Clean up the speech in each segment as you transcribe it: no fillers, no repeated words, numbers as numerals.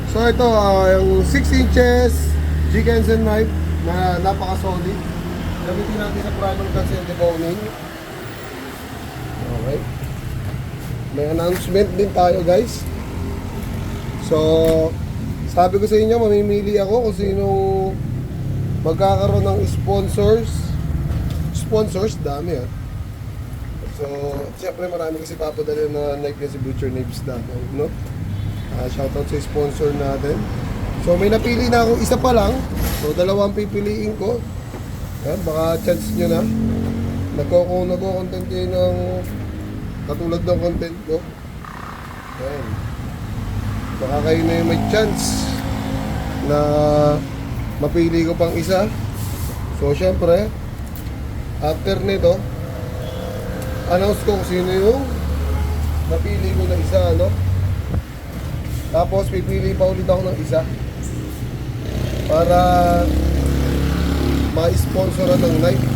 So ito, yung 6 inches G-Kensen knife na napaka-solid. Gamitin natin sa primal cuts and deboning. Okay. May announcement din tayo, guys. So, sabi ko sa inyo, mamimili ako kung sinong magkakaroon ng sponsors. Sponsors, dami ah. So, siyempre marami kasi papadala na knife na si Butcher Knives dami, no? Shoutout sa sponsor natin. So, may napili na ako, isa pa lang. So, dalawang pipiliin ko. Yan, baka chance nyo na. Nagko-content kayo ng katulad ng content ko. Yan. Baka kayo na yung may chance na mapili ko pang isa. So, syempre, after nito, announce ko kung sino yung napili ko na isa, ano? Tapos, pipili pa ulit ako ng isa para ma-sponsoran ng knife.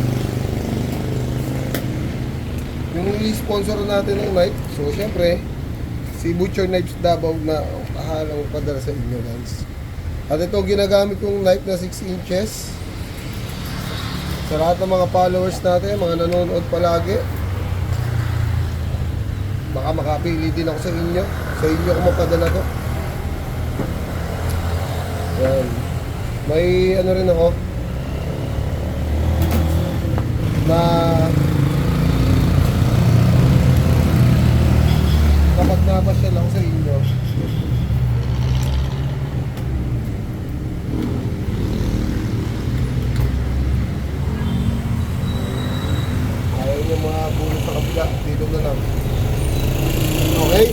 Yung i-sponsor natin ng knife, so, syempre, si Butcher Knives Davao na kahalang padala sa inyo, guys. At ito, ginagamit kong knife na 6 inches. Sa lahat ng mga followers natin, mga nanonood palagi, baka makapili din ako sa inyo. Sa inyo ko mapadala to. Yan. May ano rin ako na kapag napasyal ako sa inyo, ayaw nyo mga bulo sa kabila, dito na lang. Okay?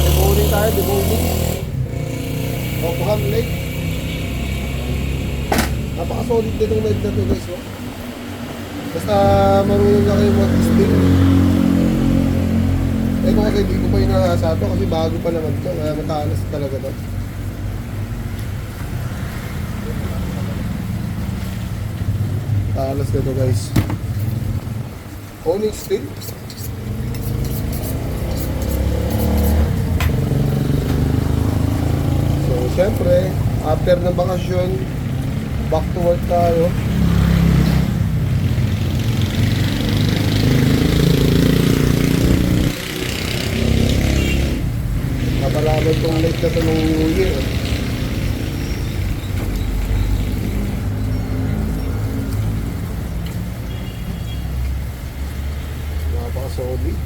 Deboning tayo, deboning. Opuhan Lake. Napaka-solid din yung knife na to, guys, no? Basta marunong na kayo mag-sting. Eh kung kasi hindi ko pa yung nakasato kasi bago pa naman ito, kaya matalas talaga to. Matalas na to, guys. Owning steel. So syempre, after ng bakasyon, back to work tayo. Napalaban tong late na to nung New Year. Napaka-solid.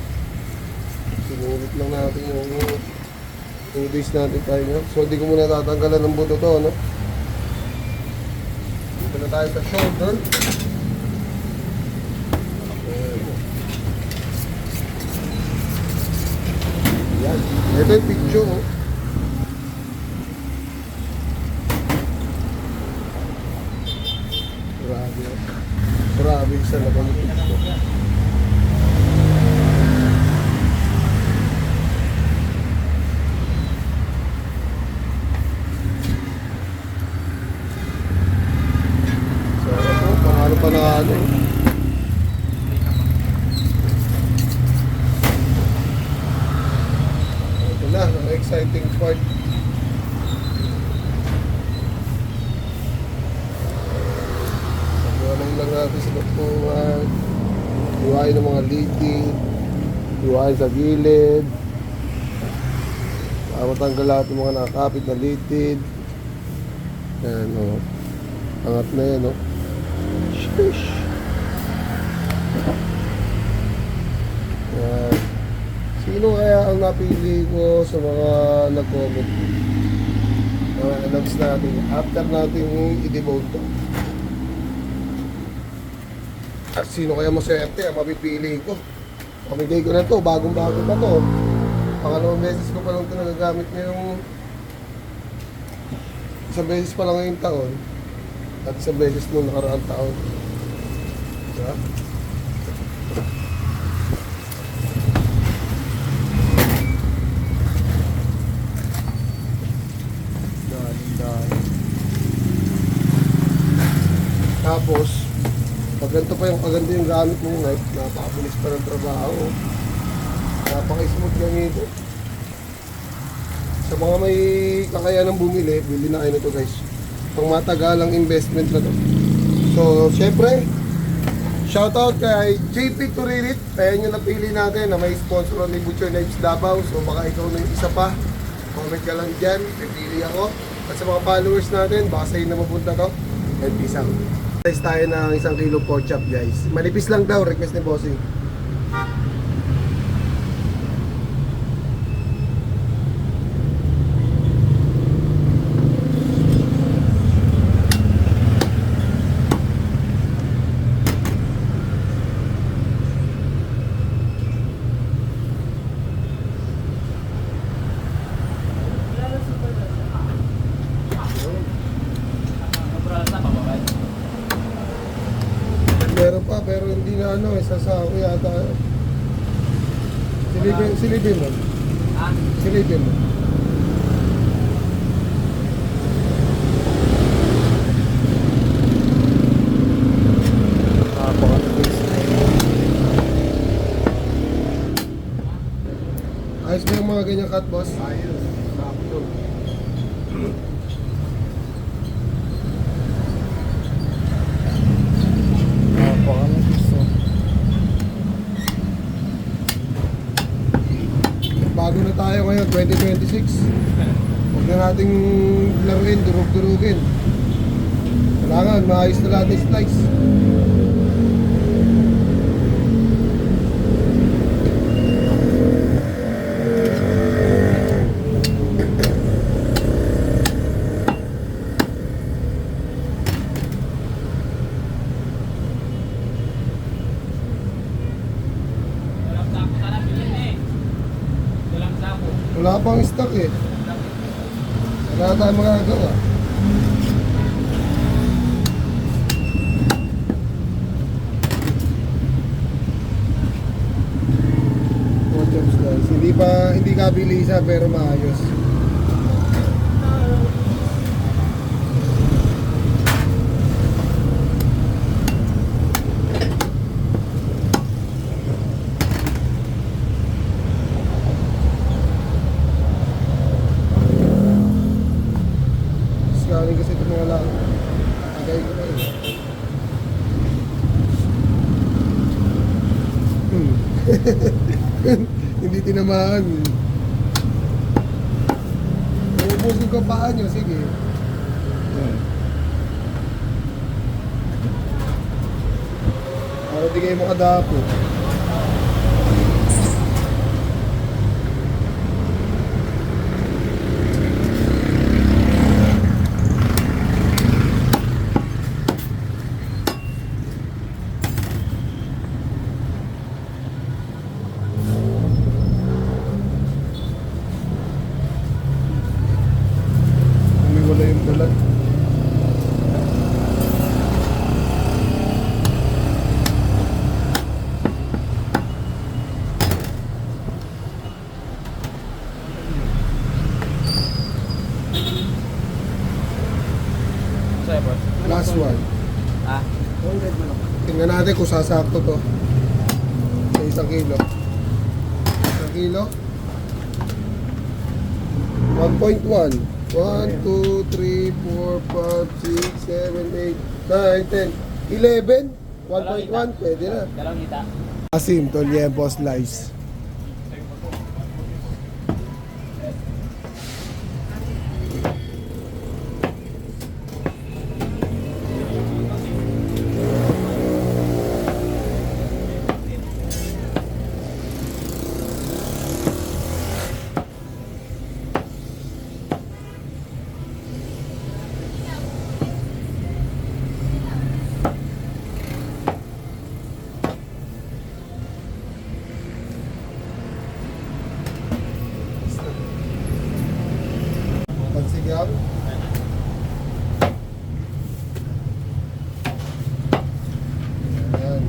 Sinulit lang natin yung 2 days natin tayo nyo. So di ko muna tatanggalan ng buto to, no? Dito na tayo sa shoulder. Yan. Ito yung picture, oh. Grabe, oh. Grabe sa labang yung picture. So, ito, panalo pa na ano, eh. Na, ang exciting part. Pagwalang lang natin sa lupuan, iwain ng mga leading, iwain sa gilid, para matanggal lahat ng mga nakakapit na litid. Yan, o. Angat na yan, o. Shish! Yan. Sino kaya ang napili ko sa mga nag-comment? Mga announce natin after natin i-devote to. At sino kaya maswerte ang mapipili ko? Pamigay ko na to, bagong-bago pa to. Pangalawang beses ko pa lang ito nagagamit ngayong isang beses pa lang ngayong taon at isang beses nung nakaraang taon. Diba? Tapos, pag ganito pa yung paganda yung gamit mong knife, napakabilis pa ng trabaho. Napaka-smooth gamitin. Sa mga may kakayanang bumili, bili na kayo nito guys. Pang matagalang investment na to. So, syempre, shoutout kay JP Turirit. Ayan yung napili natin na may sponsor ni Butcher Knives Davao. So, baka ikaw na yung isa pa. Comment ka lang dyan, pipili ako. At sa mga followers natin, baka sa'yo na mapunta to. And peace out. Size tayo ng 1 kilo pork chop guys. Manipis lang daw, request ni Bossing. Meron pa pero hindi na ano, sasako yata. Silipin mo. Silipin mo. Ayos ba yung mga ganyang cut, boss? Ayos. Sakto. Bago na tayo ngayon, 2026. Huwag na nating laruin, durug-durugin. Kailangan, maayos na lahat ng slice. Wala pang stock eh. Wala tayong magagawa. Pork chops guys. Hindi kabilisa pero maayos. Galing kasi ito mga lang. Agay ko na eh. Hindi tinamaan. Ubusin ko paa nyo, sige. Para di kayo makadapo. Wala yung balat. Last one. Tingnan natin kung sasakto to. Sa 1 kilo. 1 kilo. 1.1. 1, 2, 3, 4, 5, 6, 7, 8, 9, 10, 11, 1.1, pwede na. Dalawang kita. Asim, Toliempo slice. Pansigaw. Ayan.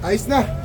Ayos na.